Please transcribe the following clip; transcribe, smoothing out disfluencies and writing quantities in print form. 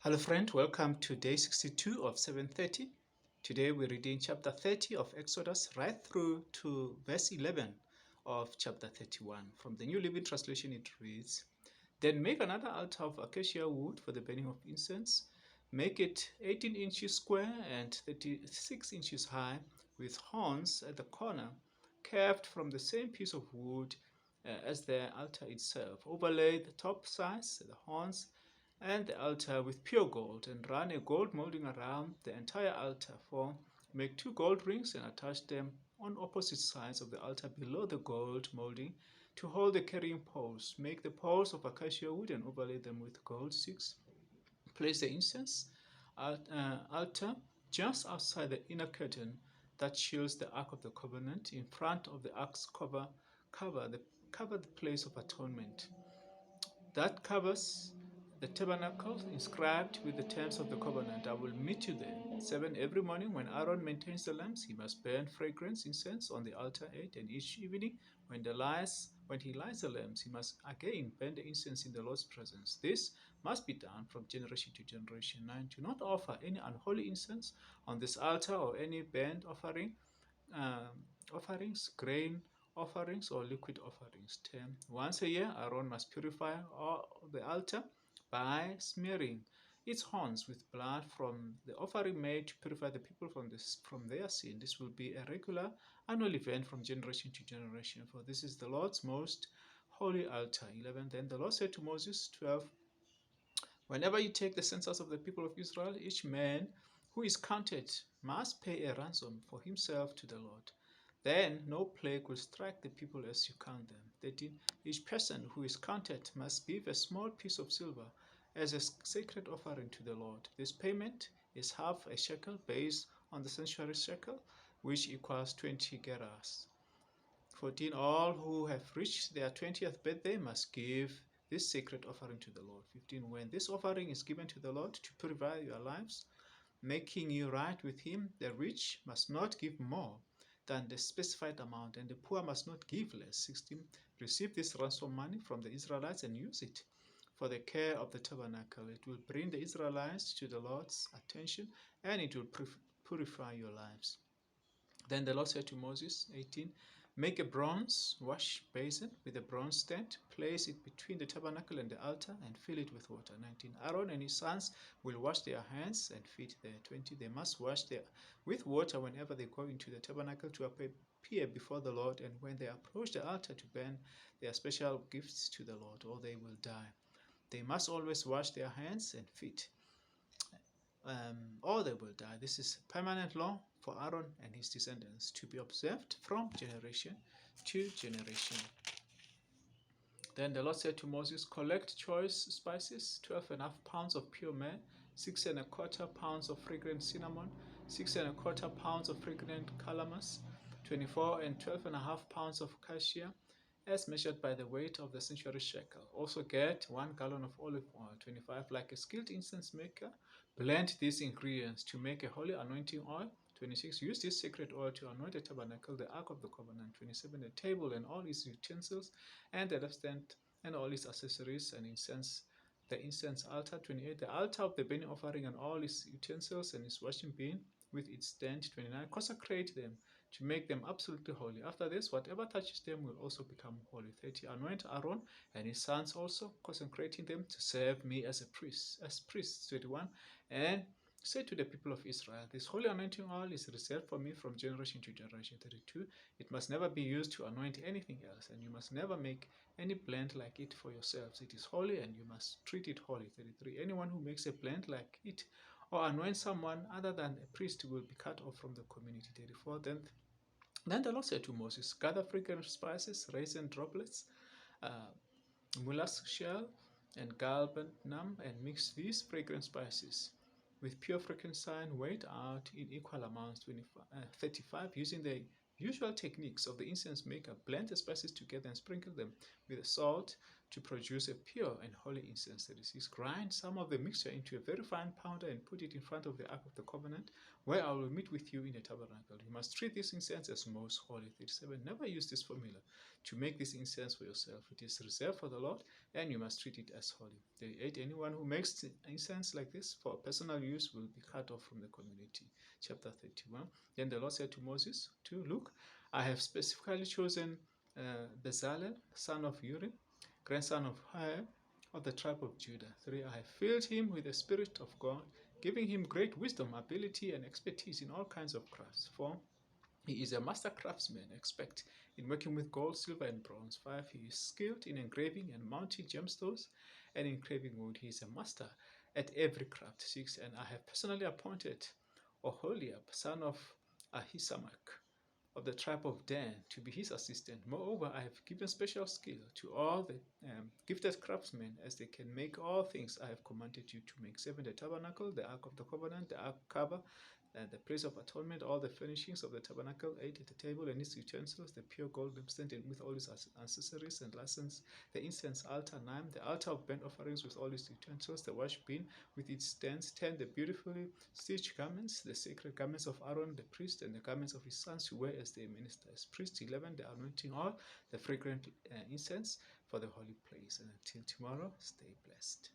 Hello friend, welcome to day 62 of 7:30. Today we're reading chapter 30 of Exodus right through to verse 11 of chapter 31. From the New Living Translation it reads, Then make another altar of acacia wood for the burning of incense. Make it 18 inches square and 36 inches high, with horns at the corner, carved from the same piece of wood as the altar itself. Overlay the top sides, the horns, and the altar with pure gold, and run a gold molding around the entire altar. 4. Make 2 gold rings and attach them on opposite sides of the altar below the gold molding to hold the carrying poles. Make the poles of acacia wood and overlay them with gold. 6. Place the incense altar just outside the inner curtain that shields the Ark of the Covenant. In front of the Ark's cover the place of atonement that covers the tabernacle, inscribed with the terms of the covenant. I will meet you there. 7. Every morning when Aaron maintains the lamps, he must burn fragrance incense on the altar. 8. And each evening when he lights the lamps, he must again burn the incense in the Lord's presence. This must be done from generation to generation. 9. Do not offer any unholy incense on this altar or any burnt offerings, grain offerings, or liquid offerings. 10. Once a year, Aaron must purify the altar by smearing its horns with blood from the offering made to purify the people from their sin. This will be a regular annual event from generation to generation, for this is the Lord's most holy altar. 11. Then the Lord said to Moses, 12. Whenever you take the census of the people of Israel, each man who is counted must pay a ransom for himself to the Lord. Then no plague will strike the people as you count them. 13. Each person who is counted must give a small piece of silver as a sacred offering to the Lord. This payment is half a shekel based on the sanctuary shekel, which equals 20 gerahs. 14. All who have reached their 20th birthday must give this sacred offering to the Lord. 15. When this offering is given to the Lord to purify your lives, making you right with Him, the rich must not give more than the specified amount, and the poor must not give less. 16. Receive this ransom money from the Israelites and use it for the care of the tabernacle. It will bring the Israelites to the Lord's attention, and it will purify your lives. Then the Lord said to Moses, 18, Make a bronze wash basin with a bronze stand, place it between the tabernacle and the altar, and fill it with water. 19. Aaron and his sons will wash their hands and feet there. 20. They must wash with water whenever they go into the tabernacle to appear before the Lord, and when they approach the altar to burn their special gifts to the Lord, or they will die. They must always wash their hands and feet, or they will die. This is permanent law for Aaron and his descendants to be observed from generation to generation. Then the Lord said to Moses, Collect choice spices, 12.5 pounds of pure myrrh, 6.25 pounds of fragrant cinnamon, 6.25 pounds of fragrant calamus, 24 and 12.5 pounds of cassia, as measured by the weight of the sanctuary shekel. Also get 1 gallon of olive oil. 25. Like a skilled incense maker, blend these ingredients to make a holy anointing oil. 26. Use this sacred oil to anoint the tabernacle, the Ark of the Covenant. 27. The table and all its utensils, and the lampstand and all its accessories, and the incense altar. 28. The altar of the burnt offering and all its utensils, and its washing bin with its stand. 29. Consecrate them to make them absolutely holy. After this, whatever touches them will also become holy. 30. Anoint Aaron and his sons also, consecrating them to serve me as priests. 31. And say to the people of Israel, this holy anointing oil is reserved for me from generation to generation. 32. It must never be used to anoint anything else, and you must never make any blend like it for yourselves. It is holy, and you must treat it holy. 33. Anyone who makes a blend like it or anoints someone other than a priest will be cut off from the community. 34. Then the Lord said to Moses, Gather fragrant spices, raisin droplets, mollusk shell, and galbanum, and mix these fragrant spices with pure frankincense, weighed out in equal amounts. 35. Using the usual techniques of the incense maker, blend the spices together and sprinkle them with salt to produce a pure and holy incense. 36. Grind some of the mixture into a very fine powder and put it in front of the Ark of the Covenant, where I will meet with you in the tabernacle. You must treat this incense as most holy. 37. Never use this formula to make this incense for yourself. It is reserved for the Lord, and you must treat it as holy. 38. Anyone who makes incense like this for personal use will be cut off from the community. Chapter 31. Then the Lord said to Moses, Look, I have specifically chosen Bezalel, son of Uri, grandson of Hur, of the tribe of Judah. 3. I have filled him with the Spirit of God, giving him great wisdom, ability, and expertise in all kinds of crafts. 4. He is a master craftsman, expert in working with gold, silver, and bronze. 5. He is skilled in engraving and mounting gemstones and in carving wood. He is a master at every craft. 6. And I have personally appointed Oholiab, son of Ahisamach, of the tribe of Dan, to be his assistant. Moreover, I have given special skill to all the gifted craftsmen, as they can make all things I have commanded you to make. 7. The tabernacle, the Ark of the Covenant, the Ark cover, and the place of atonement, all the furnishings of the tabernacle. 8. The table and its utensils, the pure gold lampstand and with all its accessories and license, the incense altar. 9. The altar of burnt offerings with all its utensils, the wash bin with its stands. 10. The beautifully stitched garments, the sacred garments of Aaron the priest, and the garments of his sons to wear as they minister as priests. 11. The anointing oil, the fragrant incense for the holy place. And until tomorrow, stay blessed.